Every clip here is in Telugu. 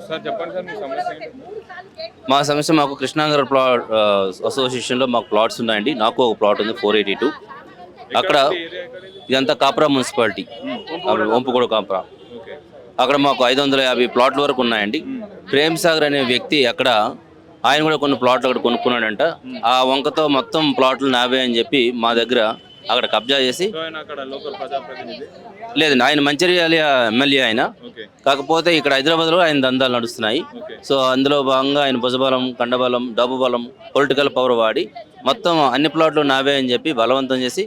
సార్ చెప్పండి సార్ మీ సమస్య ఏంటి? మా సమస్య మాకు కృష్ణానగర్ ప్లాట్ అసోసియేషన్లో మాకు ప్లాట్స్ ఉన్నాయండి. నాకు ఒక ప్లాట్ ఉంది 482. అక్కడ ఏరియా ఎక్కడ ఇది? ఇదంతా కాప్రా మున్సిపాలిటీ, వంపుగూడ కాప్రా. ఓకే. అక్కడ మాకు 550 ప్లాట్ల వరకు ఉన్నాయండి. ప్రేమ్ సాగర్ అనే వ్యక్తి అక్కడ ఆయన కూడా కొన్ని ప్లాట్లు అక్కడ కొనుక్కున్నాడంట. ఆ వంకతో మొత్తం ప్లాట్లు నావే అని చెప్పి మా దగ్గర అక్కడ కబ్జా చేసి, సో ఆయన అక్కడ లోకల్ ప్రజాప్రతినిధి. లేదండి ఆయన మంచిర్యాల ఎమ్మెల్యే ఆయన. ఓకే. కాకపోతే ఇక్కడ హైదరాబాద్లో ఆయన దందాలు నడుస్తున్నాయి. ఓకే. సో అందులో భాగంగా ఆయన భుజబలం, కండబలం, డబ్బు బలం, పొలిటికల్ పవర్ వాడి మొత్తం అన్ని ప్లాట్లు నావే అని చెప్పి బలవంతం చేసి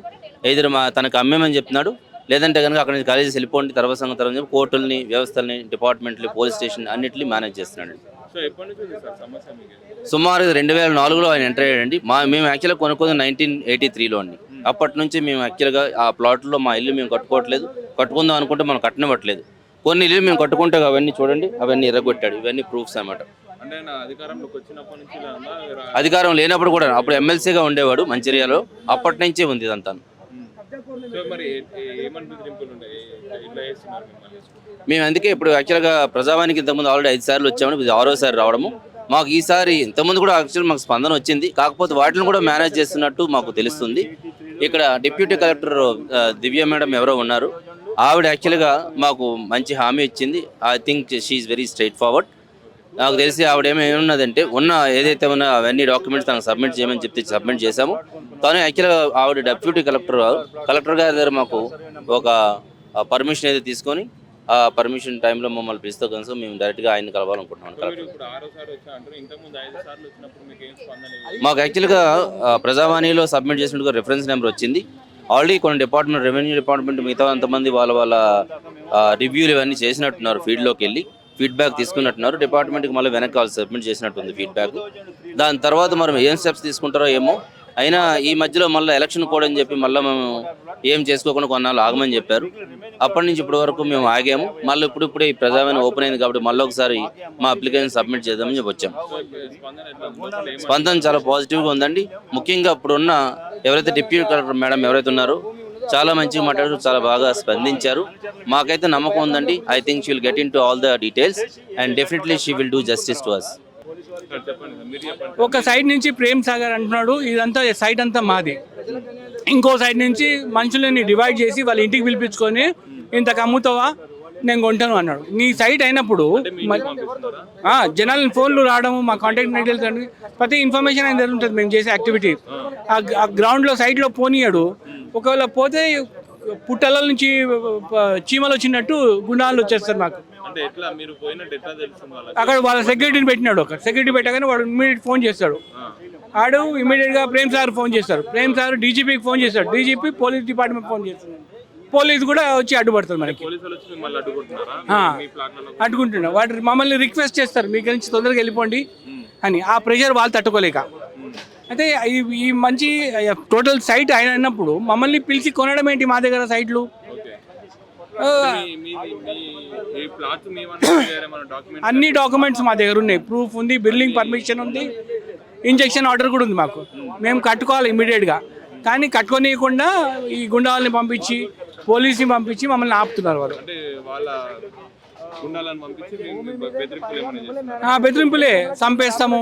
ఎదురు తనకు అమ్మేమని చెప్తున్నాడు. లేదంటే కనుక అక్కడ నుంచి కాలేజీ వెళ్ళిపోండి, తర్వాత సంగతి చెప్పి కోర్టుల్ని, వ్యవస్థల్ని, డిపార్ట్మెంట్లు, పోలీస్ స్టేషన్ అన్నింటినీ మేనేజ్ చేస్తున్నాడు. సో ఎప్పటి నుంచి ఉంది సార్ సమస్య మీకు? సుమారు 2004లో ఆయన ఎంటర్ అయ్యాడండి. మేము యాక్చువల్గా కొనుక్కుంది 1983లో అండి. అప్పటి నుంచి మేము యాక్చువల్గా ఆ ప్లాట్లో మా ఇల్లు మేము కట్టుకోవట్లేదు, కట్టుకుందాం అనుకుంటే మనం కట్టనివ్వట్లేదు. కొన్ని ఇల్లు మేము కట్టుకుంటే అవన్నీ చూడండి, అవన్నీ ఎర్రగొట్టాడు. ఇవన్నీ ప్రూఫ్స్ అన్నమాట. అంటే ఆయన అధికారంలోకి వచ్చినప్పటి నుంచి ఇలా ఉందా? అధికారం లేనప్పుడు కూడా, అప్పుడు ఎమ్మెల్సీగా ఉండేవాడు మంచిర్యాలలో, అప్పటి నుంచే ఉంది ఇదంతా. సో మరి ఏమని బెదిరింపులు ఉన్నాయి? ఇట్లా చేస్తున్నారు మిమ్మల్ని? మేము అందుకే ఇప్పుడు యాక్చువల్గా ప్రజావానికి ఇంతకుముందు ఆల్రెడీ 5 సార్లు వచ్చాము, ఇది 6వ సారి రావడము. మాకు ఈసారి ఇంతకుముందు కూడా యాక్చువల్ మాకు స్పందన వచ్చింది, కాకపోతే వాటిని కూడా మేనేజ్ చేస్తున్నట్టు మాకు తెలుస్తుంది. ఇక్కడ డిప్యూటీ కలెక్టర్ దివ్య మేడం ఎవరో ఉన్నారు, ఆవిడ యాక్చువల్గా మాకు మంచి హామీ ఇచ్చింది. I think she's very straightforward. నాకు తెలిసి ఆవిడ ఏమన్నదంటే ఏదైతే ఉన్నా అవన్నీ డాక్యుమెంట్స్ తనకు సబ్మిట్ చేయమని చెప్తే సబ్మిట్ చేశాము. కానీ యాక్చువల్గా ఆవిడ డిప్యూటీ కలెక్టర్ గారి దగ్గర మాకు ఒక పర్మిషన్ అయితే తీసుకొని, ఆ పర్మిషన్ టైంలో మమ్మల్ని పిలుస్తూ కనుక మేము డైరెక్ట్గా ఆయన కలవాలనుకుంటున్నాం. మీరు ఇప్పుడు 6వ సారి వచ్చా అంటారు, ఇంతకుముందు 5 సార్లు వచ్చినప్పుడు మీకు ఏం స్పందన? మాకు యాక్చువల్గా ప్రజావాణిలో సబ్మిట్ చేసినట్టుగా రిఫరెన్స్ నెంబర్ వచ్చింది. ఆల్రెడీ కొన్ని డిపార్ట్మెంట్, రెవెన్యూ డిపార్ట్మెంట్, మిగతా అంతమంది వాళ్ళ రివ్యూలు ఇవన్నీ చేసినట్టున్నారు. ఫీల్డ్లోకి వెళ్ళి ఫీడ్బ్యాక్ తీసుకున్నట్టున్నారు. డిపార్ట్మెంట్కి మళ్ళీ వెనక్కి వాళ్ళు సబ్మిట్ చేసినట్టుంది ఫీడ్బ్యాక్. దాని తర్వాత మరి ఏం స్టెప్స్ తీసుకుంటారో ఏమో. అయినా ఈ మధ్యలో మళ్ళీ ఎలక్షన్ కోడ్ అని చెప్పి మళ్ళీ మేము ఏం చేసుకోకుండా కొన్నాళ్ళు ఆగమని చెప్పారు. అప్పటి నుంచి ఇప్పటి వరకు మేము ఆగాము. మళ్ళీ ఇప్పుడే ఈ ప్రజావాణి ఓపెన్ అయింది కాబట్టి మళ్ళీ ఒకసారి మా అప్లికేషన్ సబ్మిట్ చేద్దామని చెప్పి వచ్చాం. స్పందన చాలా పాజిటివ్గా ఉందండి. ముఖ్యంగా ఇప్పుడున్న ఎవరైతే డిప్యూటీ కలెక్టర్ మేడం ఎవరైతే ఉన్నారో చాలా మంచిగా మాట్లాడారు, చాలా బాగా స్పందించారు. మాకైతే నమ్మకం ఉందండి. I think she will get in to all the details and definitely she will do justice to us. ఒక సైడ్ నుంచి ప్రేమ్ సాగర్ అంటున్నాడు, ఇదంతా సైడ్ అంతా మాది. ఇంకో సైడ్ నుంచి మనుషులని డివైడ్ చేసి వాళ్ళ ఇంటికి పిలిపించుకొని ఇంతకు అమ్ముతావా, నేను కొంటాను అన్నాడు. నీ సైట్ అయినప్పుడు జనాల ఫోన్లు రావడము, మా కాంటాక్ట్ డీటెయిల్స్, ప్రతి ఇన్ఫర్మేషన్ ఆయన ఉంటుంది మేము చేసే యాక్టివిటీ. ఆ గ్రౌండ్లో సైట్లో పోనీయాడు. ఒకవేళ పోతే పుట్టల నుంచి చీమలు వచ్చినట్టు గుండాలు వచ్చేస్తారు మాకు. అక్కడ వాళ్ళ సెక్యూరిటీని పెట్టినాడు. ఒక సెక్యూరిటీ పెట్టగానే వాడు ఇమీడియట్ ఫోన్ చేస్తాడు. ఆడు ఇమీడియట్గా ప్రేమ్ సార్ ఫోన్ చేస్తాడు. ప్రేమ్ సార్ డీజీపీకి ఫోన్ చేస్తాడు. డీజీపీ పోలీస్ డిపార్ట్మెంట్ ఫోన్ చేస్తున్నాడు. పోలీసు కూడా వచ్చి అడ్డుపడుతుంది మనకి. అడ్డుకుంటున్నాడు. వాడు మమ్మల్ని రిక్వెస్ట్ చేస్తారు, మీ నుంచి తొందరగా వెళ్ళిపోండి అని. ఆ ప్రెషర్ వాళ్ళు తట్టుకోలేక అయితే ఈ మంచి టోటల్ సైట్ ఆయన అన్నప్పుడు మమ్మల్ని పిలిచి కొనడం ఏంటి మా దగ్గర సైట్లు? అన్ని డాక్యుమెంట్స్ మా దగ్గర ఉన్నాయి. ప్రూఫ్ ఉంది, బిల్డింగ్ పర్మిషన్ ఉంది, ఇంజెక్షన్ ఆర్డర్ కూడా ఉంది మాకు. మేము కట్టుకోవాలి ఇమీడియట్గా. కానీ కట్టుకోనియకుండా ఈ గుండాలని పంపించి, పోలీసుని పంపించి మమ్మల్ని ఆపుతున్నారు వాళ్ళు. బెదిరింపులే, చంపేస్తాము,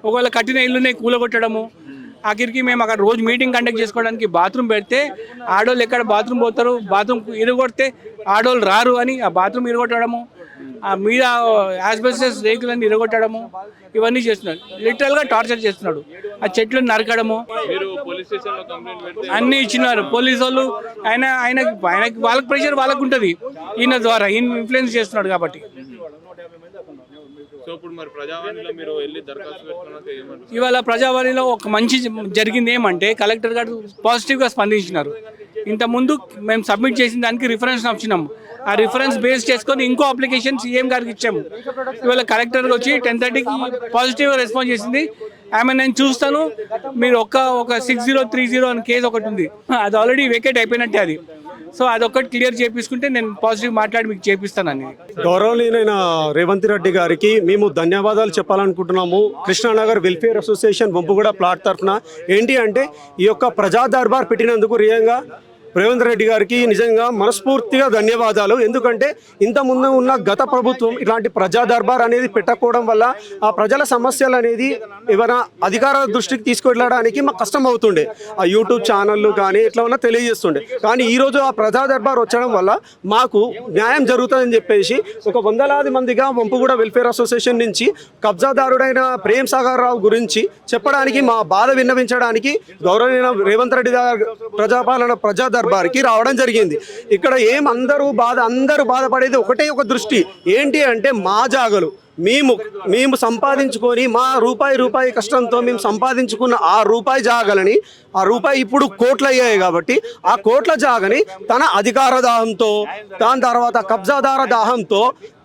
ఒకవేళ కట్టిన ఇల్లునే కూలగొట్టడము. ఆఖరికి మేము అక్కడ రోజు మీటింగ్ కండక్ట్ చేసుకోవడానికి బాత్రూమ్ పెడితే ఆడోళ్ళు ఎక్కడ బాత్రూమ్ పోతారు, బాత్రూమ్ ఇరగొడితే ఆడోళ్ళు రారు అని ఆ బాత్రూమ్ ఇరగొట్టడము, ఆ మీద యాస్బెస్టస్ రేకులను ఇరగొట్టడము, ఇవన్నీ చేస్తున్నాడు. లిటరల్గా టార్చర్ చేస్తున్నాడు. ఆ చెట్లను నరకడము అన్నీ ఇచ్చినారు పోలీసు వాళ్ళు. ఆయనకి వాళ్ళకి ప్రెషర్ వాళ్ళకు ఉంటుంది, ఈయన ద్వారా ఈయన ఇన్ఫ్లుయెన్స్ చేస్తున్నాడు కాబట్టి. ఇవాళ ప్రజావాణిలో ఒక మంచి జరిగింది ఏమంటే కలెక్టర్ గారు పాజిటివ్గా స్పందించినారు. ఇంతకుముందు మేము సబ్మిట్ చేసిన దానికి రిఫరెన్స్ వచ్చినాము. ఆ రిఫరెన్స్ బేస్ చేసుకొని ఇంకో అప్లికేషన్ సీఎం గారికి ఇచ్చాము. ఇవాళ కలెక్టర్ వచ్చి 10:30కి పాజిటివ్గా రెస్పాన్స్ చేసింది. ఆమె నేను చూస్తాను, మీరు ఒక 6030 అని కేసు ఒకటి ఉంది, అది ఆల్రెడీ వేకేట్ అయిపోయినట్టే అది. సో అదొక్కటి క్లియర్ చేపించుకుంటే నేను పాజిటివ్ మాట్లాడి మీకు చేపిస్తానని. గౌరవనీయులైన రేవంత్ రెడ్డి గారికి మేము ధన్యవాదాలు చెప్పాలనుకుంటున్నాము. Krishna Nagar welfare association Vampuguda plot తరఫున ఏంటి అంటే ఈ యొక్క ప్రజా దర్బార్ పెట్టినందుకు రియల్గా రేవంత్ రెడ్డి గారికి నిజంగా మనస్ఫూర్తిగా ధన్యవాదాలు. ఎందుకంటే ఇంతకుముందు ఉన్న గత ప్రభుత్వం ఇలాంటి ప్రజా దర్బార్ అనేది పెట్టకపోవడం వల్ల ఆ ప్రజల సమస్యలు అనేది ఏమైనా అధికార దృష్టికి తీసుకెళ్ళడానికి మాకు కష్టం అవుతుండే. ఆ యూట్యూబ్ ఛానళ్ళు కానీ ఇట్లా ఉన్న తెలియజేస్తుండే. కానీ ఈరోజు ఆ ప్రజా దర్బార్ వచ్చడం వల్ల మాకు న్యాయం జరుగుతుందని చెప్పేసి ఒక వందలాది మందిగా వంపుగూడ వెల్ఫేర్ అసోసియేషన్ నుంచి కబ్జాదారుడైన ప్రేమ్ సాగర్ రావు గురించి చెప్పడానికి, మా బాధ విన్నవించడానికి గౌరవనీయ రేవంత్ రెడ్డి ప్రజాపాలన ప్రజా దర్బార్కి రావడం జరిగింది. ఇక్కడ అందరూ బాధపడేది ఒకటే ఒక దృష్టి ఏంటి అంటే మా జాగలు మేము సంపాదించుకొని మా రూపాయి కష్టంతో మేము సంపాదించుకున్న ఆ రూపాయి జాగలని, ఆ రూపాయి ఇప్పుడు కోట్లు అయ్యాయి కాబట్టి ఆ కోట్ల జాగని తన అధికార దాహంతో, దాని తర్వాత కబ్జాదార దాహంతో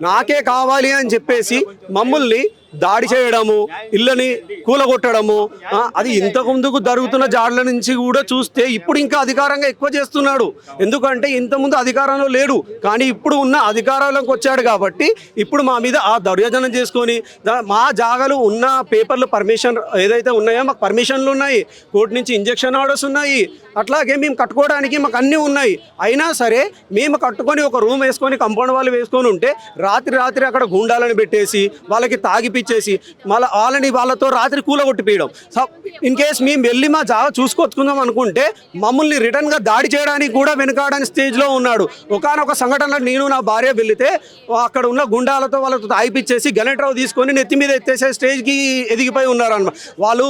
నాకే కావాలి అని చెప్పేసి మమ్మల్ని దాడి చేయడము, ఇళ్ళని కూలగొట్టడము, అది ఇంతకు ముందుకు జరుగుతున్న జాడ్ల నుంచి కూడా చూస్తే ఇప్పుడు ఇంకా అధికారంగా ఎక్కువ చేస్తున్నాడు. ఎందుకంటే ఇంతకుముందు అధికారంలో లేడు, కానీ ఇప్పుడు ఉన్న అధికారంలోకి వచ్చాడు కాబట్టి ఇప్పుడు మా మీద ఆ దౌర్జన్యం చేసుకొని మా జాగాలు ఉన్న పేపర్లు పర్మిషన్ ఏదైతే ఉన్నాయో మాకు పర్మిషన్లు ఉన్నాయి, కోర్టు నుంచి ఇంజెక్షన్ ఆర్డర్స్ ఉన్నాయి, అట్లాగే మేము కట్టుకోవడానికి మాకు అన్నీ ఉన్నాయి. అయినా సరే మేము కట్టుకొని ఒక రూమ్ వేసుకొని కంపౌండ్ వాళ్ళు వేసుకొని ఉంటే రాత్రి అక్కడ గుండాలను పెట్టేసి వాళ్ళకి తాగిపిచ్చేసి మళ్ళీ వాళ్ళతో రాత్రి కూలగొట్టిపోయడం. ఇన్ కేస్ మేము వెళ్ళి మా జాగా చూసుకొచ్చుకుందాం అనుకుంటే మమ్మల్ని రిటర్న్గా దాడి చేయడానికి కూడా వెనుకాడని స్టేజ్లో ఉన్నాడు. ఒకానొక సంఘటనలో నేను నా భార్య వెళితే అక్కడ ఉన్న గుండాలతో వాళ్ళతో తాగిపిచ్చేసి గణేట్రావు తీసుకొని నెత్తి మీద ఎత్తేసే స్టేజ్కి ఎదిగిపోయి ఉన్నారు అన్నమాట. వాళ్ళు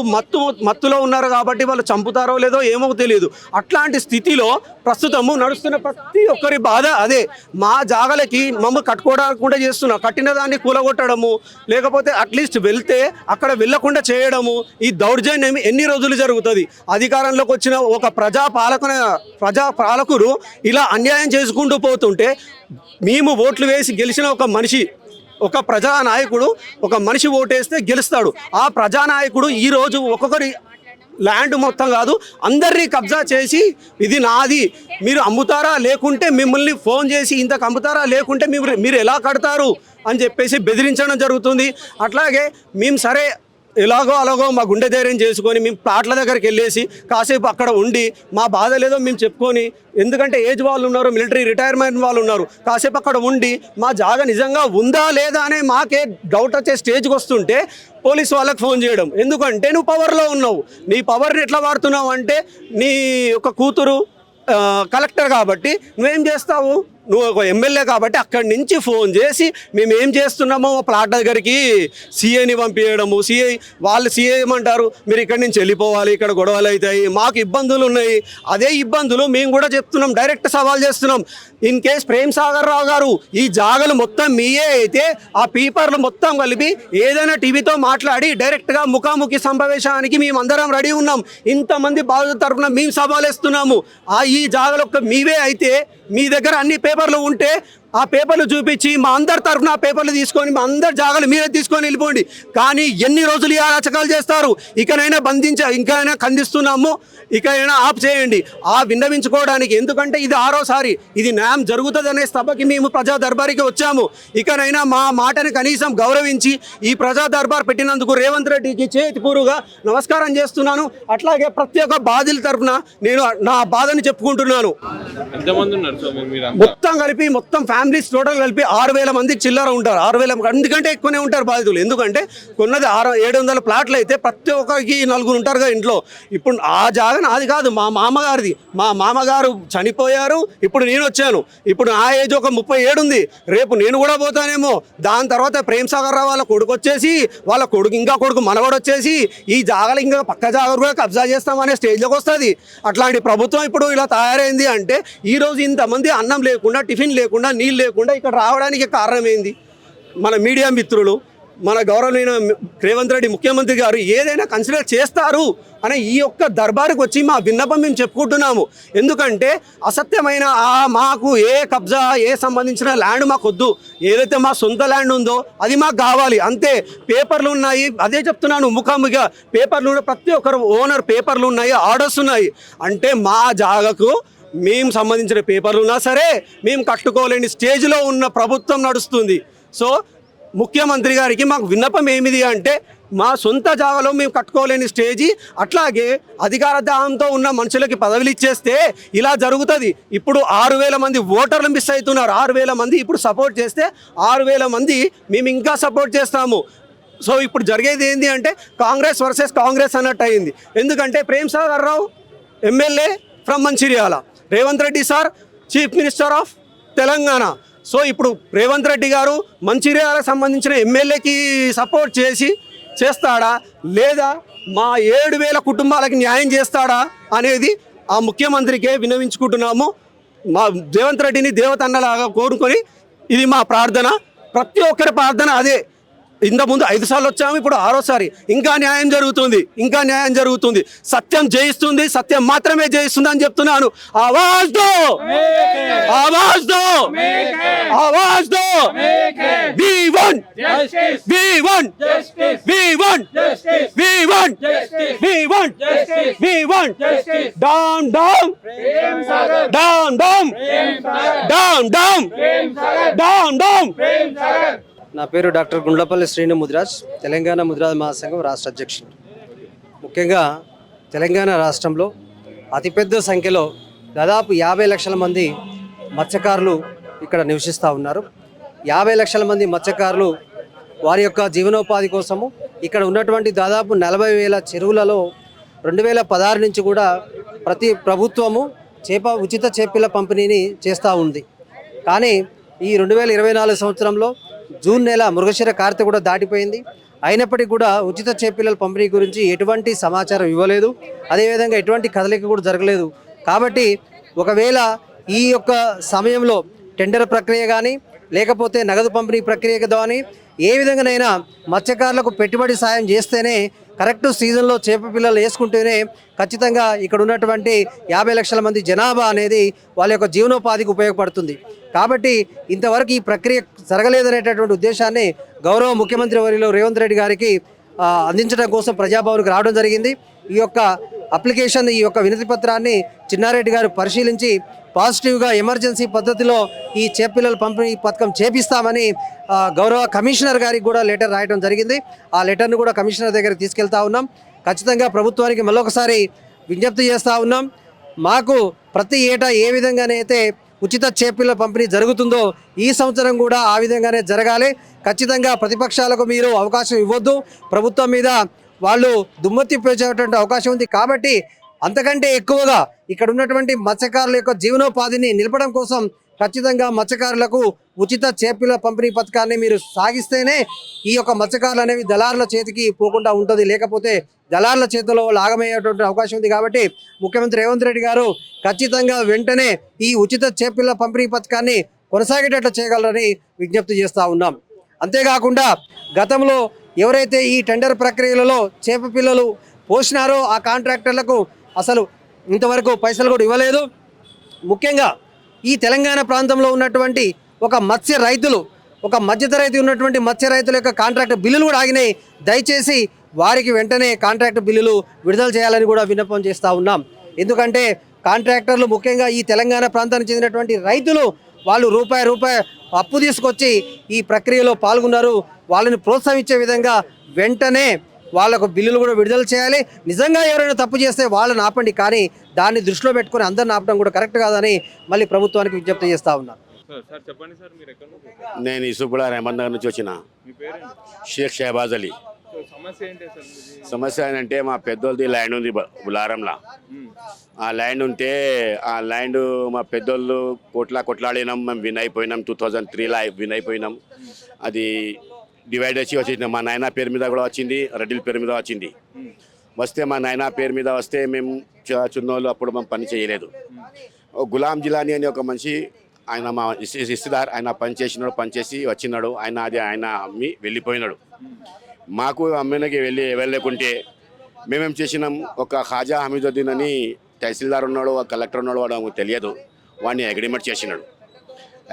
మత్తులో ఉన్నారు కాబట్టి వాళ్ళు చంపుతారో లేదో ఏమో తెలియదు. అట్లాంటి స్థితిలో ప్రస్తుతము నడుస్తున్న ప్రతి ఒక్కరి బాధ అదే. మా జాగలకి మమ్మల్ని కట్టుకోవడానికి చేస్తున్నా, కట్టిన దాన్ని కూలగొట్టడము, లేకపోతే అట్లీస్ట్ వెళ్తే అక్కడ వెళ్ళకుండా చేయడము, ఈ దౌర్జన్యం ఎన్ని రోజులు జరుగుతుంది? అధికారంలోకి వచ్చిన ఒక ప్రజా పాలకుడు ఇలా అన్యాయం చేసుకుంటూ పోతుంటే మేము ఓట్లు వేసి గెలిచిన ఒక ప్రజానాయకుడు ఒక మనిషి ఓటేస్తే గెలుస్తాడు. ఆ ప్రజానాయకుడు ఈరోజు ఒక్కొక్కరి ల్యాండ్ మొత్తం కాదు అందరినీ కబ్జా చేసి ఇది నాది, మీరు అమ్ముతారా లేకుంటే మిమ్మల్ని ఫోన్ చేసి ఇంతకు అమ్ముతారా లేకుంటే మీరు ఎలా కడతారు అని చెప్పేసి బెదిరించడం జరుగుతుంది. అట్లాగే మేము సరే అలాగో మా గుండె ధైర్యం చేసుకొని మేము ప్లాట్ల దగ్గరికి వెళ్ళేసి కాసేపు అక్కడ ఉండి మా బాధ లేదో మేము చెప్పుకొని, ఎందుకంటే ఏజ్ వాళ్ళు ఉన్నారు, మిలిటరీ రిటైర్మెంట్ వాళ్ళు ఉన్నారు, కాసేపు అక్కడ ఉండి మా జాగా నిజంగా ఉందా లేదా అనే మాకే డౌట్ వచ్చే స్టేజ్కి వస్తుంటే పోలీస్ వాళ్ళకి ఫోన్ చేయడం. ఎందుకంటే నువ్వు పవర్లో ఉన్నావు, నీ పవర్ని ఎట్లా వాడుతున్నావు అంటే నీ ఒక కూతురు కలెక్టర్ కాబట్టి నువ్వేం చేస్తావు, నువ్వు ఒక ఎమ్మెల్యే కాబట్టి అక్కడి నుంచి ఫోన్ చేసి మేము ఏం చేస్తున్నామో ప్లాట్ దగ్గరికి సీఏని పంపించడము. సీఏ ఏమంటారు, మీరు ఇక్కడి నుంచి వెళ్ళిపోవాలి, ఇక్కడ గొడవలు అవుతాయి, మాకు ఇబ్బందులు ఉన్నాయి. అదే ఇబ్బందులు మేము కూడా చెప్తున్నాం, డైరెక్ట్ సవాల్ చేస్తున్నాం. ఇన్ కేస్ ప్రేమ్ సాగర్ రావు గారు ఈ జాగలు మొత్తం మీయే అయితే ఆ పేపర్లు మొత్తం కలిపి ఏదైనా టీవీతో మాట్లాడి డైరెక్ట్గా ముఖాముఖి సమావేశానికి మేమందరం రెడీ ఉన్నాం. ఇంతమంది బాధితుల తరఫున మేము సవాల్ వేస్తున్నాము. ఈ జాగలు మీవే అయితే మీ దగ్గర అన్ని పేపర్లు ఉంటే ఆ పేపర్లు చూపించి మా అందరి తరఫున ఆ పేపర్లు తీసుకొని మా అందరి జాగాలు మీరే తీసుకొని వెళ్ళిపోండి. కానీ ఎన్ని రోజులు ఈ అరాచకాలు చేస్తారు? ఇకనైనా ఇంకైనా ఖండిస్తున్నాము, ఇకైనా ఆఫ్ చేయండి. విన్నవించుకోవడానికి, ఎందుకంటే ఇది 6వసారి ఇది న్యాయం జరుగుతుందనే సభకి మేము ప్రజా దర్బారికి వచ్చాము. ఇకనైనా మా మాటని కనీసం గౌరవించి ఈ ప్రజా దర్బార్ పెట్టినందుకు రేవంత్ రెడ్డికి చేతిపూరుగా నమస్కారం చేస్తున్నాను. అట్లాగే ప్రతి ఒక్క బాధితుల తరఫున నేను నా బాధని చెప్పుకుంటున్నాను. మొత్తం కలిపి ఫ్యామిలీస్ టోటల్ కలిపి 6,000 మందికి చిల్లర ఉంటారు. 6,000 అందుకంటే ఎక్కువనే ఉంటారు బాధితులు. ఎందుకంటే కొన్నది 700 ప్లాట్లు అయితే ప్రతి ఒక్కరికి 4 ఉంటారుగా ఇంట్లో. ఇప్పుడు ఆ జాగా నాది కాదు, మా మామగారిది. మా మామగారు చనిపోయారు, ఇప్పుడు నేను వచ్చాను. ఇప్పుడు నా ఏజ్ ఒక 37 ఉంది. రేపు నేను కూడా పోతానేమో. దాని తర్వాత ప్రేమ్ సాగర్ రావు వాళ్ళ కొడుకు వచ్చేసి వాళ్ళ కొడుకు మనవడు వచ్చేసి ఈ జాగాలు ఇంకా పక్క జాగాలు కూడా కబ్జా చేస్తామనే స్టేజ్లోకి వస్తుంది. అట్లాంటి ప్రభుత్వం ఇప్పుడు ఇలా తయారైంది అంటే ఈరోజు ఇంతమంది అన్నం లేకుండా, టిఫిన్ లేకుండా, నీళ్ళు లేకుండా ఇక్కడ రావడానికి కారణం ఏంది? మన మీడియా మిత్రులు, మన గౌరవనీయ రేవంత్ రెడ్డి ముఖ్యమంత్రి గారు ఏదైనా కన్సిడర్ చేస్తారు అనే ఈ యొక్క దర్బారుకు వచ్చి మా విన్నపం మేము చెప్పుకుంటున్నాము. ఎందుకంటే అసత్యమైన మాకు ఏ కబ్జా సంబంధించిన ల్యాండ్ మాకు వద్దు. ఏదైతే మా సొంత ల్యాండ్ ఉందో అది మాకు కావాలి అంతే. పేపర్లు ఉన్నాయి, అదే చెప్తున్నాను, ముఖాముఖిగా పేపర్లు ప్రతి ఒక్కరు ఓనర్ పేపర్లు ఉన్నాయి, ఆర్డర్స్ ఉన్నాయి. అంటే మా జాగాకు మేము సంబంధించిన పేపర్లు ఉన్నా సరే మేము కట్టుకోలేని స్టేజ్లో ఉన్న ప్రభుత్వం నడుస్తుంది. సో ముఖ్యమంత్రి గారికి మాకు విన్నపం ఏమిది అంటే మా సొంత జాగాలో మేము కట్టుకోలేని స్టేజీ. అట్లాగే అధికార దాహంతో ఉన్న మనుషులకి పదవులు ఇచ్చేస్తే ఇలా జరుగుతుంది. ఇప్పుడు 6,000 మంది ఓటర్లు మిస్ అవుతున్నారు. 6,000 మంది ఇప్పుడు సపోర్ట్ చేస్తే 6,000 మంది మేము ఇంకా సపోర్ట్ చేస్తాము. సో ఇప్పుడు జరిగేది ఏంటి అంటే కాంగ్రెస్ వర్సెస్ కాంగ్రెస్ అన్నట్టు అయింది. ఎందుకంటే Prem Sagar Rao MLA from Mancherial, Revanth Reddy sir chief minister of Telangana. So ఇప్పుడు రేవంత్ రెడ్డి గారు మంచిర్యాలకు సంబంధించిన ఎమ్మెల్యేకి సపోర్ట్ చేస్తాడా లేదా మా 7,000 కుటుంబాలకి న్యాయం చేస్తాడా అనేది ఆ ముఖ్యమంత్రికే విన్నవించుకుంటున్నాము. మా రేవంత్ రెడ్డిని దేవతన్నలాగా కోరుకొని ఇది మా ప్రార్థన, ప్రతి ఒక్కరి ప్రార్థన అదే. ఇంతకుముందు 5 సార్లు వచ్చాము, ఇప్పుడు 6వసారి. ఇంకా న్యాయం జరుగుతుంది, ఇంకా న్యాయం జరుగుతుంది. సత్యం జయిస్తుంది, సత్యం మాత్రమే జయిస్తుంది అని చెప్తున్నాను. ఆవాజ్ దో, ఆవాజ్ దో, ఆవాజ్ దో. We want justice, we want justice, we want justice, we want justice, we want justice, we want justice. Down down Prem Sagar, down down Prem Sagar, down down Prem Sagar, down down Prem Sagar. నా పేరు డాక్టర్ గుండ్లపల్లి శ్రీను ముదిరాజ్, తెలంగాణ ముదిరాజ్ మహాసంఘం రాష్ట్ర అధ్యక్షుడు. ముఖ్యంగా తెలంగాణ రాష్ట్రంలో అతిపెద్ద సంఖ్యలో దాదాపు 50 లక్షల మంది మత్స్యకారులు ఇక్కడ నివసిస్తూ ఉన్నారు. 50 లక్షల మంది మత్స్యకారులు వారి యొక్క జీవనోపాధి కోసము ఇక్కడ ఉన్నటువంటి దాదాపు 40,000 చెరువులలో 2016 నుంచి కూడా ప్రతి ప్రభుత్వము ఉచిత చేపల పంపిణీని చేస్తూ ఉంది. కానీ ఈ 2024 సంవత్సరంలో జూన్ నెల మృగశిర కార్తె కూడా దాటిపోయింది. అయినప్పటికీ కూడా ఉచిత చేపల పంపిణీ గురించి ఎటువంటి సమాచారం ఇవ్వలేదు. అదేవిధంగా ఎటువంటి కదలిక కూడా జరగలేదు. కాబట్టి ఒకవేళ ఈ యొక్క సమయంలో టెండర్ ప్రక్రియ కానీ లేకపోతే నగదు పంపిణీ ప్రక్రియ కానీ ఏ విధంగానైనా మత్స్యకారులకు పెట్టుబడి సాయం చేస్తేనే, కరెక్ట్ సీజన్లో చేప పిల్లలు వేసుకుంటేనే ఖచ్చితంగా ఇక్కడ ఉన్నటువంటి 50 లక్షల మంది జనాభా అనేది వాళ్ళ యొక్క జీవనోపాధికి ఉపయోగపడుతుంది. కాబట్టి ఇంతవరకు ఈ ప్రక్రియ జరగలేదనేటటువంటి ఉద్దేశాన్ని గౌరవ ముఖ్యమంత్రి వర్యులు రేవంత్ రెడ్డి గారికి అందించడం కోసం ప్రజాభవన్కి రావడం జరిగింది. ఈ యొక్క అప్లికేషన్, ఈ యొక్క వినతి పత్రాన్ని చిన్నారెడ్డి గారు పరిశీలించి పాజిటివ్గా ఎమర్జెన్సీ పద్ధతిలో ఈ చేపపిల్లల పంపిణీ పథకం చేపిస్తామని గౌరవ కమిషనర్ గారికి కూడా లెటర్ రాయడం జరిగింది. ఆ లెటర్ను కూడా కమిషనర్ దగ్గరికి తీసుకెళ్తా ఉన్నాం. ఖచ్చితంగా ప్రభుత్వానికి మళ్ళొకసారి విజ్ఞప్తి చేస్తూ ఉన్నాం. మాకు ప్రతి ఏటా ఏ విధంగానైతే ఉచిత చేపల పంపిణీ జరుగుతుందో ఈ సంవత్సరం కూడా ఆ విధంగానే జరగాలి. ఖచ్చితంగా ప్రతిపక్షాలకు మీరు అవకాశం ఇవ్వద్దు. ప్రభుత్వం మీద వాళ్ళు దుమ్మెత్తిపోయేటువంటి అవకాశం ఉంది. కాబట్టి అంతకంటే ఎక్కువగా ఇక్కడ ఉన్నటువంటి మత్స్యకారుల యొక్క జీవనోపాధిని నిలపడం కోసం ఖచ్చితంగా మత్స్యకారులకు ఉచిత చేపల పంపిణీ పథకాన్ని మీరు సాగిస్తేనే ఈ యొక్క మత్స్యకారులు అనేవి దళారుల చేతికి పోకుండా ఉంటుంది. లేకపోతే దళారుల చేతిలో లాగమయ్యేటువంటి అవకాశం ఉంది. కాబట్టి ముఖ్యమంత్రి రేవంత్ రెడ్డి గారు ఖచ్చితంగా వెంటనే ఈ ఉచిత చేపల పంపిణీ పథకాన్ని కొనసాగేటట్లు చేయగలరని విజ్ఞప్తి చేస్తూ ఉన్నాం. అంతేకాకుండా గతంలో ఎవరైతే ఈ టెండర్ ప్రక్రియలలో చేప పిల్లలు పోసినారో ఆ కాంట్రాక్టర్లకు అసలు ఇంతవరకు పైసలు కూడా ఇవ్వలేదు. ముఖ్యంగా ఈ తెలంగాణ ప్రాంతంలో ఉన్నటువంటి ఒక మత్స్య రైతులు, ఒక మధ్యతరగతి ఉన్నటువంటి మత్స్య రైతుల యొక్క కాంట్రాక్ట్ బిల్లులు కూడా ఆగినాయి. దయచేసి వారికి వెంటనే కాంట్రాక్ట్ బిల్లులు విడుదల చేయాలని కూడా విన్నపం చేస్తూ ఉన్నాం. ఎందుకంటే కాంట్రాక్టర్లు ముఖ్యంగా ఈ తెలంగాణ ప్రాంతానికి చెందినటువంటి రైతులు వాళ్ళు రూపాయి అప్పు తీసుకొచ్చి ఈ ప్రక్రియలో పాల్గొన్నారు. వాళ్ళని ప్రోత్సహించే విధంగా వెంటనే వాళ్ళకు బిల్లులు కూడా విడుదల చేయాలి. నిజంగా ఎవరైనా తప్పు చేస్తే వాళ్ళని ఆపండి, కానీ దాన్ని దృష్టిలో పెట్టుకొని అందరిని ఆపడం కూడా కరెక్ట్ కాదని మళ్ళీ ప్రభుత్వానికి విజ్ఞప్తి చేస్తూ ఉన్నారు. సార్ చెప్పండి సార్, మీరు ఎక్కడ నుంచి? నేను ఇసుపుల రెహమద్ నగర్ నుంచి వచ్చిన. మీ పేరేంటి? షేక్ షహబాజ్ అలీ. సమస్య ఏంటి సార్ మీది? సమస్య ఏంటంటే మా పెద్దోళ్ళది ల్యాండ్ ఉంది బులారంలో. ఆ ల్యాండ్ ఉంటే ఆ ల్యాండ్ మా పెద్దోళ్ళు కొట్లాడినాం, మేము విన్ అయిపోయినాం. 2003లో విన్ అయిపోయినాం. అది డివైడ్ వచ్చి వచ్చింది. మా నాయన పేరు మీద కూడా వచ్చింది, రెడ్డిల పేరు మీద వచ్చింది. వస్తే మా నాయన పేరు మీద వస్తే మేము చిన్నోళ్ళు అప్పుడు మేము పని చేయలేదు. గులాం జిలానీ అని ఒక మనిషి, ఆయన మా ఇస్తుదార్, ఆయన పనిచేసి వచ్చినాడు. ఆయన అమ్మి వెళ్ళిపోయినాడు. మాకు అమ్మినకి వెళ్ళలేకుంటే మేమేం చేసినాం, ఒక ఖాజా హమీదుద్దీన్ అని తహసీల్దార్ ఉన్నాడు, కలెక్టర్ ఉన్నాడు, వాడు మాకు తెలియదు. వాడిని అగ్రిమెంట్ చేసినాడు.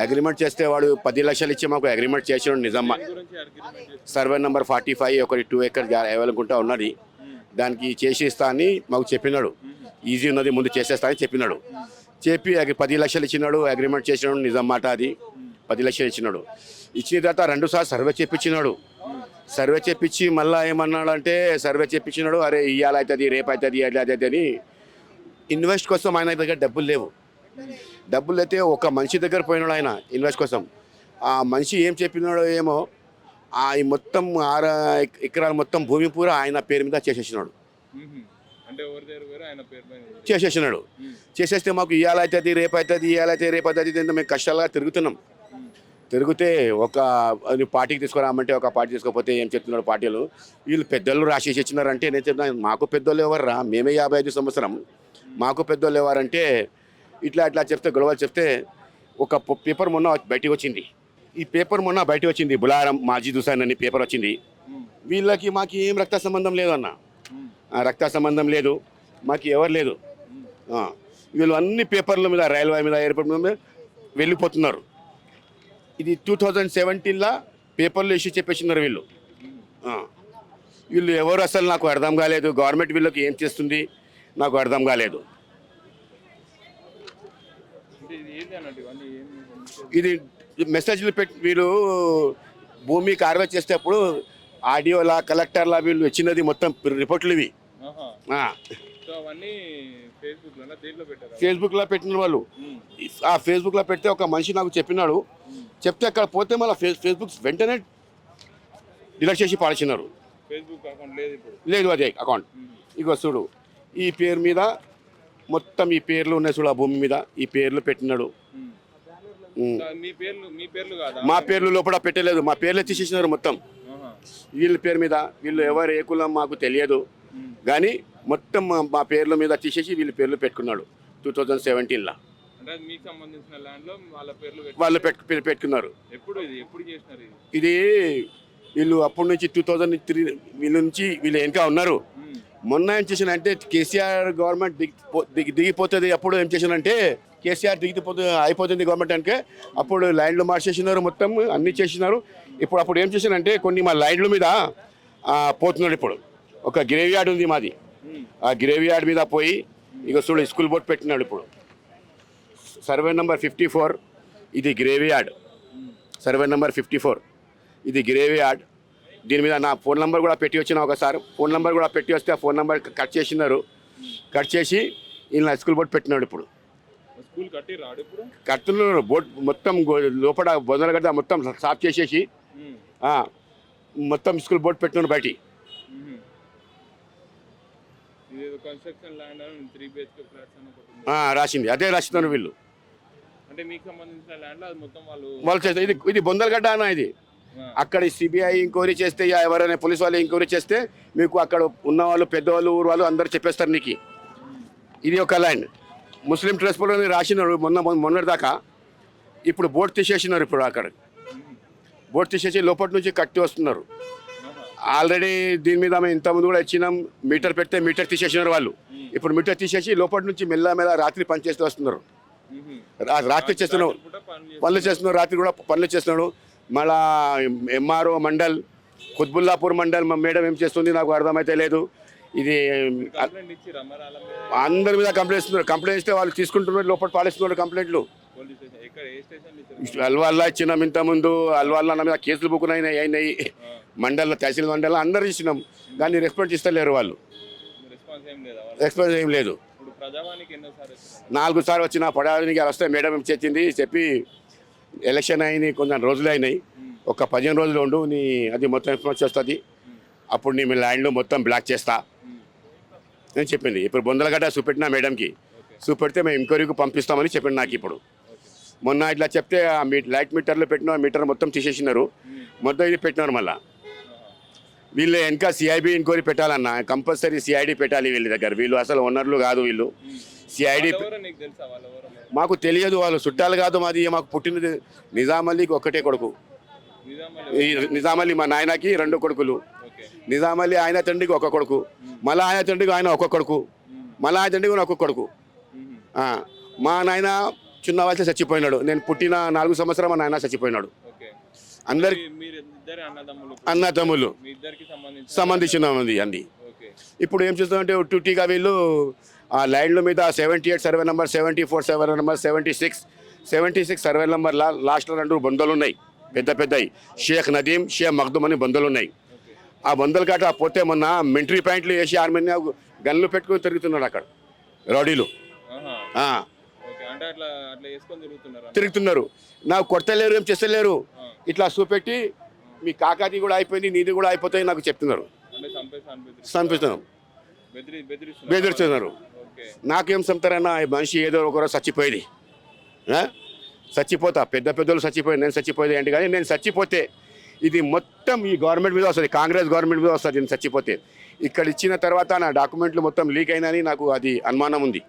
అగ్రిమెంట్ చేస్తే వాడు 10 లక్షలు ఇచ్చి మాకు అగ్రిమెంట్ చేసినాడు. నిజమ్మా సర్వే నెంబర్ 45 ఒకటి 2 ఎకర్ అవైలకుంటా ఉన్నది, దానికి చేసి ఇస్తా అని మాకు చెప్పినాడు. ఈజీ ఉన్నది, ముందు చేసేస్తా అని చెప్పినాడు. చెప్పి 10 లక్షలు ఇచ్చినాడు, అగ్రిమెంట్ చేసినాడు. నిజం మాట అది. 10 లక్షలు ఇచ్చినాడు. ఇచ్చిన తర్వాత 2 సార్లు సర్వే చేయించినాడు. సర్వే చేయించి మళ్ళీ ఏమన్నాడు అంటే సర్వే చేయించినాడు, అరే ఇవాళ అవుతుంది రేపు అవుతుంది అట్లా అవుతుంది అని. ఇన్వెస్ట్ కోసం ఆయన దగ్గర డబ్బులు లేవు. డబ్బులు అయితే ఒక మనిషి దగ్గర పోయినాడు ఆయన ఇన్వెస్ట్ కోసం. ఆ మనిషి ఏం చెప్పినాడో ఏమో, ఈ మొత్తం 6 ఎకరాల మొత్తం భూమి పూరా ఆయన పేరు మీద చేసేసినాడు. అంటే ఎవరి దగ్గర పోయారో ఆయన పేరు పైన చేసేసినాడు. చేసేస్తే మాకు ఇవాళ అవుతుంది రేపు అవుతుంది ఇవాళ అయితే రేపు అవుతుంది అంటే మేము కష్టాలుగా తిరుగుతున్నాం. తిరిగితే ఒక పార్టీకి తీసుకురామంటే ఒక పార్టీ తీసుకోకపోతే ఏం చెప్తున్నాడు పార్టీలు, వీళ్ళు పెద్దలు రాసేసి ఇచ్చినారంటే నేను చెప్తున్నాను మాకు పెద్దోళ్ళు ఎవర్రా, మేమే 55 సంవత్సరం, మాకు పెద్దోళ్ళు ఎవరంటే ఇట్లా ఇట్లా చెప్తే గొడవలు చెప్తే ఒక పేపర్ మొన్న బయటికి వచ్చింది. ఈ పేపర్ మొన్న బయటకు వచ్చింది, బులారం మాజీద్ హుసేన్ అని పేపర్ వచ్చింది. వీళ్ళకి మాకు ఏం రక్త సంబంధం లేదు అన్న, రక్త సంబంధం లేదు, మాకు ఎవరు లేదు. వీళ్ళు అన్ని పేపర్ల మీద రైల్వే మీద ఎయిర్పోర్ట్ మీద వెళ్ళిపోతున్నారు. ఇది 2017లా పేపర్లు ఇష్యూ చెప్పేసినారు వీళ్ళు. వీళ్ళు ఎవరు అసలు నాకు అర్థం కాలేదు. గవర్నమెంట్ వీళ్ళకి ఏం చేస్తుంది నాకు అర్థం కాలేదు. ఇది మెసేజ్లు పెట్టి వీళ్ళు భూమి కార్వే చేసేటప్పుడు ఆడియోలా కలెక్టర్లా వీళ్ళు ఇచ్చినది మొత్తం రిపోర్ట్లు ఇవి. ఫేస్బుక్లో పెట్టిన వాళ్ళు. ఆ ఫేస్బుక్లో పెడితే ఒక మనిషి నాకు చెప్పినాడు, చెప్తే అక్కడ పోతే మళ్ళీ ఫేస్బుక్ వెంటనే డిలీట్ చేసి పాల్చినారు. లేదు అదే అకౌంట్. ఇక చూడు ఈ పేరు మీద మొత్తం ఈ పేర్లు ఉన్నాయి చూడు, ఆ భూమి మీద ఈ పేర్లు పెట్టినాడు. మా పేర్లు లోపల పెట్టలేదు, మా పేర్లు తీసేసినారు మొత్తం. వీళ్ళ పేరు మీద వీళ్ళు ఎవరు ఏ కులం మాకు తెలియదు కానీ మొత్తం మా పేర్ల మీద తీసేసి వీళ్ళ పేర్లు పెట్టుకున్నాడు 2017లా. వాళ్ళు పెట్టుకున్నారు. ఇది వీళ్ళు అప్పటి నుంచి 2003 వీళ్ళ నుంచి వీళ్ళు ఇంకా ఉన్నారు. మొన్న ఏం చేశానంటే కేసీఆర్ గవర్నమెంట్ దిగిపోతుంది. అప్పుడు ఏం చేశానంటే కేసీఆర్ అయిపోతుంది గవర్నమెంట్ అంటే అప్పుడు ల్యాండ్లు మార్చేసినారు, మొత్తం అన్నీ చేసినారు. అప్పుడు ఏం చేశానంటే కొన్ని మా ల్యాండ్ల మీద పోతున్నాడు. ఇప్పుడు ఒక గ్రేవ్ యార్డ్ ఉంది మాది, ఆ గ్రేవ్ యార్డ్ మీద పోయి ఇక చూడు స్కూల్ బోర్డు పెట్టినాడు. ఇప్పుడు సర్వే నెంబర్ 54 ఇది గ్రేవ్ యార్డ్. సర్వే నెంబర్ 54 ఇది గ్రేవ్ యార్డ్. దీని మీద నా ఫోన్ నెంబర్ కూడా పెట్టి వచ్చిన, ఒకసారి ఫోన్ నెంబర్ కూడా పెట్టి వస్తే ఆ ఫోన్ నెంబర్ కట్ చేసినారు. కట్ చేసి ఇలా స్కూల్ బోర్డు పెట్టినాడు. ఇప్పుడు కడుతున్నారు బోర్డు మొత్తం లోపల బొందలగడ్డ మొత్తం సాఫ్ చేసేసి మొత్తం స్కూల్ బోర్డు పెట్టినాడు బయట. రాసింది అదే రాసినారు వీళ్ళు. వాళ్ళు చేస్తే ఇది బొందలగడ్డ అన్న. ఇది అక్కడ సిబిఐ ఎంక్వైరీ చేస్తే ఎవరైనా పోలీస్ వాళ్ళు ఎంక్వైరీ చేస్తే మీకు అక్కడ ఉన్న వాళ్ళు పెద్దవాళ్ళు ఊరు వాళ్ళు అందరూ చెప్పేస్తారు నీకు. ఇది ఒక ల్యాండ్ ముస్లిం ట్రస్ట్ బోర్డు అని రాసినారు మొన్నటి దాకా. ఇప్పుడు బోర్డు తీసేసినారు. ఇప్పుడు అక్కడ బోర్డు తీసేసి లోపల నుంచి కట్టి వస్తున్నారు. ఆల్రెడీ దీని మీద మేము ఇంతకుముందు కూడా ఇచ్చినాం, మీటర్ పెడితే మీటర్ తీసేసినారు వాళ్ళు. ఇప్పుడు మీటర్ తీసేసి లోపల నుంచి మెల్ల రాత్రి పని చేస్తూ వస్తున్నారు. రాత్రి చేస్తున్నారు పనులు చేస్తున్నారు, రాత్రి కూడా పనులు చేస్తున్నాడు. మళ్ళా ఎంఆర్ఓ మండల్ కుత్బుల్లాపూర్ మండల్ మేడం ఏం చేస్తుంది నాకు అర్థమైతే లేదు. ఇది అందరి మీద కంప్లైంట్ ఇస్తున్నారు. కంప్లైంట్ ఇస్తే వాళ్ళు తీసుకుంటున్నారు, లోపల పాలిస్తున్నారు కంప్లైంట్లు. అల్వాల్లా ఇచ్చినాం, ఇంతకుముందు అల్వాల్లా మీద కేసులు బుక్ అయినాయి. మండల్లో తహసీల్ మండల్లో అందరూ ఇచ్చినాం కానీ రెస్పాన్స్ ఇస్తలేరు వాళ్ళు. రెస్పాన్స్ ఏం లేదు. 4 సార్లు వచ్చిన పడానికి వస్తే మేడం ఏం చేసింది చెప్పి ఎలక్షన్ అయినాయి, కొంచెం రోజులు అయినాయి, ఒక 15 రోజులు ఉండు నీ అది మొత్తం ఇన్ఫర్మేషన్ వస్తుంది, అప్పుడు నీ ల్యాండ్లు మొత్తం బ్లాక్ చేస్తా అని చెప్పింది. ఇప్పుడు బొందలగడ్డ చూపెట్టిన మేడంకి, చూపెడితే మేము ఎంక్వైరీకి పంపిస్తామని చెప్పింది నాకు. ఇప్పుడు మొన్న ఇట్లా చెప్తే ఆ లైట్ మీటర్లు పెట్టిన మీటర్ మొత్తం తీసేసినారు, మొత్తం ఇది పెట్టినారు. మళ్ళీ వీళ్ళు ఇంకా సిఐబి ఎంక్వైరీ పెట్టాలన్నా, కంపల్సరీ సిఐడి పెట్టాలి వీళ్ళ దగ్గర. వీళ్ళు అసలు ఓనర్లు కాదు వీళ్ళు. సిఐడి మాకు తెలియదు, వాళ్ళు చుట్టాలు కాదు మాది. మాకు పుట్టినది నిజామల్లికి ఒక్కటే కొడుకు. నిజామల్లి మా నాయనకి 2 కొడుకులు. నిజామల్లి ఆయన తండ్రికి 1 కొడుకు, మళ్ళీ ఆయన తండ్రికి ఆయన 1 కొడుకు, మళ్ళీ ఆయన తండ్రికి 1 కొడుకు. మా నాయన చిన్న వయసు చచ్చిపోయినాడు. నేను పుట్టిన 4 సంవత్సరం మా నాయన చచ్చిపోయినాడు. అందరికి అన్నదమ్ములు సంబంధించిన అంది. ఇప్పుడు ఏం చేస్తామంటే టూటీగా వీళ్ళు ఆ ల్యాండ్ల మీద 78 survey number 74 survey number 76 76 survey number లాస్ట్లో 2 బందలు ఉన్నాయి, పెద్ద పెద్దవి. షేక్ నదీం, షేక్ మఖ్దూమ్ అని బందలు ఉన్నాయి. ఆ బందలు గట్ట పోతే మొన్న మిలిటరీ ప్యాంట్లు వేసి ఆర్మీని గన్లు పెట్టుకుని తిరుగుతున్నాడు అక్కడ రౌడీలు. ఆ, అంటే అట్లా అట్లా వేసుకొని తిరుగుతున్నారు. తిరుగుతున్నారు. నాకు కొడతలేరు, ఏం చేస్తలేరు. ఇట్లా చూపెట్టి మీ కాకాది కూడా అయిపోయింది, నీది కూడా అయిపోతాయి నాకు చెప్తున్నారు. అంటే చంపిస్తున్నాం, బెదిరిస్తున్నారు. నాకేం చంపుతారన్నా, ఈ మనిషి ఏదో ఒకరోజు చచ్చిపోయేది. చచ్చిపోతా, పెద్దలు చచ్చిపోయి నేను చచ్చిపోయేది ఏంటి. కానీ నేను చచ్చిపోతే ఇది మొత్తం ఈ గవర్నమెంట్ మీద వస్తుంది, కాంగ్రెస్ గవర్నమెంట్ మీద వస్తుంది. నేను చచ్చిపోతే ఇక్కడ ఇచ్చిన తర్వాత నా డాక్యుమెంట్లు మొత్తం లీక్ అయినని నాకు అది అనుమానం ఉంది.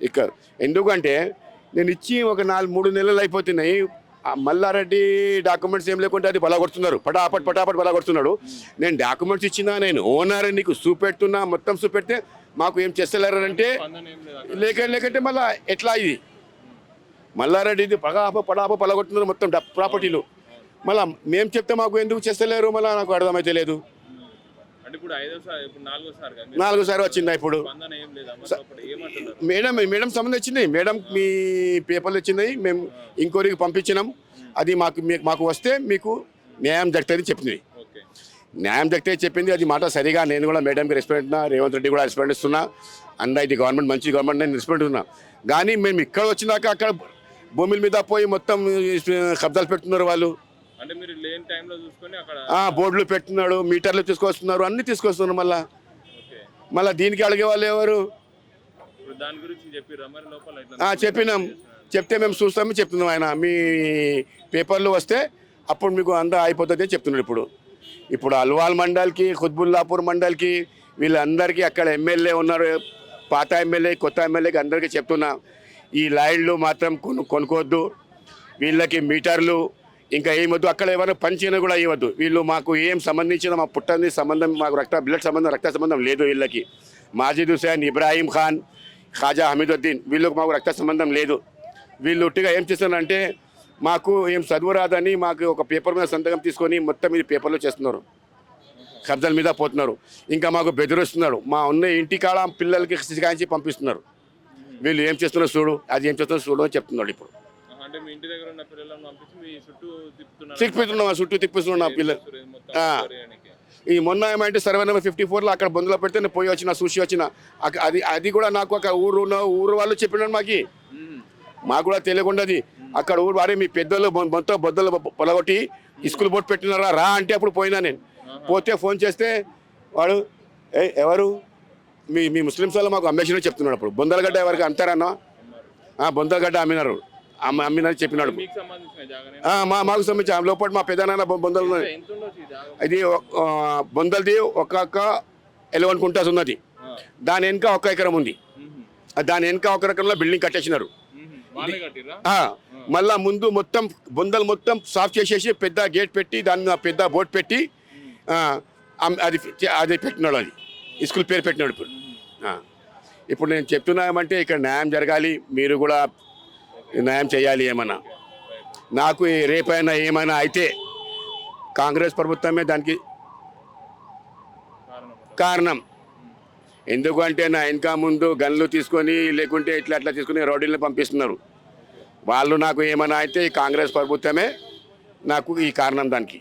ఇక్కడ ఎందుకంటే నేను ఇచ్చి ఒక 3 నెలలు అయిపోతున్నాయి. మల్లారెడ్డి డాక్యుమెంట్స్ ఏం లేకుంటే అది బలగొడుతున్నారు, పటాపట్ బలగొడుతున్నాడు. నేను డాక్యుమెంట్స్ ఇచ్చినా, నేను ఓనర్ నీకు చూపెడుతున్నా, మొత్తం చూపెడితే మాకు ఏం చేస్తలేరు అంటే లేకంటే మళ్ళీ ఎట్లా ఇది మల్లారెడ్డి ఇది పటాప బలగొడుతున్నారు మొత్తం ప్రాపర్టీలు. మళ్ళీ మేము చెప్తే మాకు ఎందుకు చేస్తలేరు, మళ్ళీ నాకు అర్థమైతే లేదు. నాలుగోసారి వచ్చిందా ఇప్పుడు? మేడం సంబంధం వచ్చింది, మేడం మీ పేపర్లు వచ్చినాయి, మేము ఇంక్వైరీకి పంపించినాం. అది మాకు వస్తే మీకు న్యాయం జరుగుతుంది చెప్పింది. న్యాయం జరిగితే చెప్పింది, అది మాట సరిగా. నేను కూడా మేడంకి రెస్పెక్ట్ ఉన్నా, రేవంత్ రెడ్డి కూడా రెస్పెక్ట్ ఇస్తున్నా. ఇది గవర్నమెంట్ మంచి గవర్నమెంట్, నేను రెస్పెక్ట్ ఉన్నా. కానీ మేము ఇక్కడ వచ్చినాక అక్కడ భూముల మీద పోయి మొత్తం కబ్జాలు పెడుతున్నారు వాళ్ళు. అంటే మీరు లేని టైంలో చూసుకొని అక్కడ బోర్డులు పెడుతున్నాడు, మీటర్లు తీసుకొస్తున్నారు, అన్ని తీసుకొస్తున్నారు. మళ్ళీ దీనికి అడిగే వాళ్ళు ఎవరు? దాని గురించి చెప్పిరా మరి లోపల? చెప్పినాం, చెప్తే మేము చూస్తామని చెప్తున్నాం. ఆయన మీ పేపర్లు వస్తే అప్పుడు మీకు అంతా అయిపోతుంది అని చెప్తున్నాడు. ఇప్పుడు అల్వాల్ మండల్కి, ఖుద్బుల్లాపూర్ మండల్కి, వీళ్ళందరికీ అక్కడ ఎమ్మెల్యే ఉన్నారు, పాత ఎమ్మెల్యే, కొత్త ఎమ్మెల్యేకి అందరికీ చెప్తున్నా, ఈ లైన్లు మాత్రం కొనుక్కోవద్దు, వీళ్ళకి మీటర్లు ఇంకా ఏమొద్దు, అక్కడ ఎవరైనా పంచిన కూడా ఇవ్వద్దు. వీళ్ళు మాకు ఏం సంబంధించిన మా పుట్టని సంబంధం, మాకు రక్త సంబంధం లేదు వీళ్ళకి. మాజిద్ హుసేన్, ఇబ్రాహీం ఖాన్, ఖాజా హమీదుద్దీన్, వీళ్ళకి మాకు రక్త సంబంధం లేదు. వీళ్ళు ఉట్టిగా ఏం చేస్తున్నారంటే మాకు ఏం చదువు రాదని మాకు ఒక పేపర్ మీద సంతకం తీసుకొని మొత్తం ఇది పేపర్లో చేస్తున్నారు, కబ్జాల మీద పోతున్నారు. ఇంకా మాకు బెదిరిస్తున్నారు, మా ఉన్న ఇంటి కాడ పిల్లలకి శికాయించి పంపిస్తున్నారు. వీళ్ళు ఏం చేస్తున్నారు చూడు, అది ఏం చేస్తున్నారు చూడు అని చెప్తున్నాడు. ఇప్పుడు అంటే మీ ఇంటి దగ్గర ఉన్న పిల్లలను పంపించి మీ చుట్టూ తిప్పిస్తున్నాం పిల్లలు. ఈ మొన్న ఏమంటే సర్వే నెంబర్ 54లో అక్కడ బంధులో పెడితే నేను పోయి వచ్చిన, చూసి వచ్చిన. అది కూడా నాకు ఒక ఊరు వాళ్ళు చెప్పినాడు, మాకు కూడా తెలియకుండాది. అక్కడ ఊరు వారే మీ పెద్దలు మొత్తం బొద్దలు పొలగొట్టి స్కూల్ బోర్డు పెట్టినారా రా అంటే అప్పుడు పోయినా నేను. పోతే ఫోన్ చేస్తే వాడు ఎవరు మీ ముస్లిమ్స్ వాళ్ళు మాకు అమ్మేసినా చెప్తున్నాడు. అప్పుడు బొందలగడ్డ ఎవరికి అంటారన్నా, బొందలగడ్డ అమ్మినారు చెప్పినాడు. మాకు సంబంధించి లోపల మా పెద్దనాన్న బొందలు, ఇది బొందలది ఒక్కొక్క 11 కుంటాస్ ఉన్నది. దాని వెనుక 1 ఎకరం ఉంది. దాని వెనుక 1 ఎకరంలో బిల్డింగ్ కట్టేసినారు. మళ్ళా ముందు మొత్తం బొందలు మొత్తం సాఫ్ చేసేసి పెద్ద గేట్ పెట్టి దాని మీద పెద్ద బోర్డు పెట్టి అది పెట్టినాడు, అది స్కూల్ పేరు పెట్టినాడు. ఇప్పుడు నేను చెప్తున్నామంటే ఇక్కడ న్యాయం జరగాలి, మీరు కూడా న్యాయం చేయాలి. ఏమన్నా నాకు రేపైనా ఏమైనా అయితే కాంగ్రెస్ ప్రభుత్వమే దానికి కారణం. ఎందుకంటే నా వెనక ముందు గన్లు తీసుకొని లేకుంటే ఇట్లా తీసుకుని రౌడీలను పంపిస్తున్నారు వాళ్ళు. నాకు ఏమైనా అయితే ఈ కాంగ్రెస్ ప్రభుత్వమే నాకు ఈ కారణం. దానికి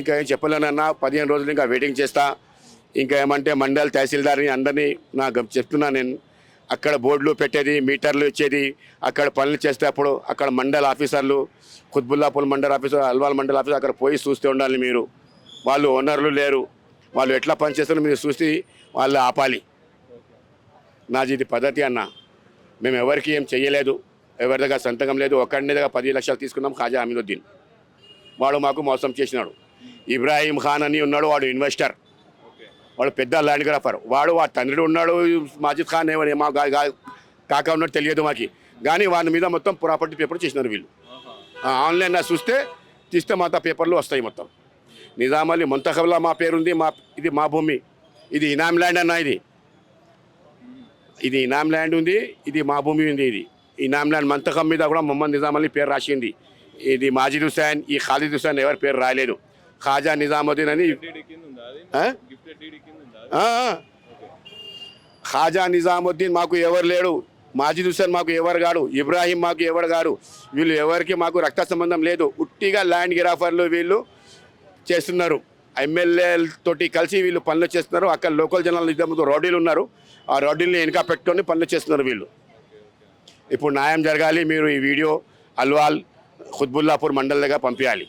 ఇంకా ఏం చెప్పలేనన్నా. 15 రోజులు ఇంకా వెయిటింగ్ చేస్తా. ఇంకా ఏమంటే మండల్ తహసీల్దార్ని అందరినీ నాకు చెప్తున్నా నేను. అక్కడ బోర్డులు పెట్టేది, మీటర్లు ఇచ్చేది, అక్కడ పనులు చేస్తే అప్పుడు అక్కడ మండల్ ఆఫీసర్లు, ఖుద్బుల్లాపూర్ మండల్ ఆఫీసర్, అల్వాల్ మండల్ ఆఫీసర్ అక్కడ పోయి చూస్తూ ఉండాలి మీరు. వాళ్ళు ఓనర్లు లేరు, వాళ్ళు ఎట్లా పనిచేస్తారో మీరు చూసి వాళ్ళు ఆపాలి. నాది ఇది పద్ధతి అన్న. మేము ఎవరికి ఏం చెయ్యలేదు, ఎవరి దగ్గర సంతకం లేదు. ఒకరిని దగ్గర 10 లక్షలు తీసుకున్నాం, ఖాజా హమీదుద్దీన్. వాడు మాకు మోసం చేసినాడు. ఇబ్రాహీం ఖాన్ అని ఉన్నాడు, వాడు ఇన్వెస్టర్, వాడు పెద్ద ల్యాండ్ గ్రాఫర్. వాడు తండ్రి ఉన్నాడు మాజిద్ ఖాన్, ఏమని మా కాక ఉన్నాడు తెలియదు మాకు. కానీ వాని మీద మొత్తం ప్రాపర్టీ పేపర్ చేసినారు వీళ్ళు. ఆన్లైన్ చూస్తే తీస్తే మాతా పేపర్లు వస్తాయి మొత్తం. నిజామాలి ముంతఖబ్లా మా పేరుంది, ఇది మా భూమి, ఇది ఇనాం ల్యాండ్ అన్న. ఇది ఇనాం ల్యాండ్ ఉంది, ఇది మా భూమి ఉంది. ఇది ఇనాం ల్యాండ్ మంతఖం మీద కూడా మొహమ్మద్ నిజామాలి పేరు రాసింది. ఇది మాజిద్ హుసేన్, ఈ ఖాలిద్ హుసేన్ ఎవరి పేరు రాయలేదు. ఖాజా నిజాముద్దీన్ అని, ఖాజా నిజాముద్దీన్ మాకు ఎవరు లేడు. మాజిద్ హుస్సేన్ మాకు ఎవరు గాడు, ఇబ్రాహీం మాకు ఎవరు గాడు, వీళ్ళు ఎవరికి మాకు రక్త సంబంధం లేదు. ఉట్టిగా ల్యాండ్ గిరాఫర్లు వీళ్ళు చేస్తున్నారు. ఎమ్మెల్యేలతోటి కలిసి వీళ్ళు పనులు చేస్తున్నారు. అక్కడ లోకల్ జనాలు ఇద్దరు ముందు రౌడీలు ఉన్నారు. ఆ రౌడీల్ని వెనక పెట్టుకొని పనులు చేస్తున్నారు వీళ్ళు. ఇప్పుడు న్యాయం జరగాలి. మీరు ఈ వీడియో అల్వాల్ ఖుత్బుల్లాపూర్ మండల్ దగ్గర పంపించాలి.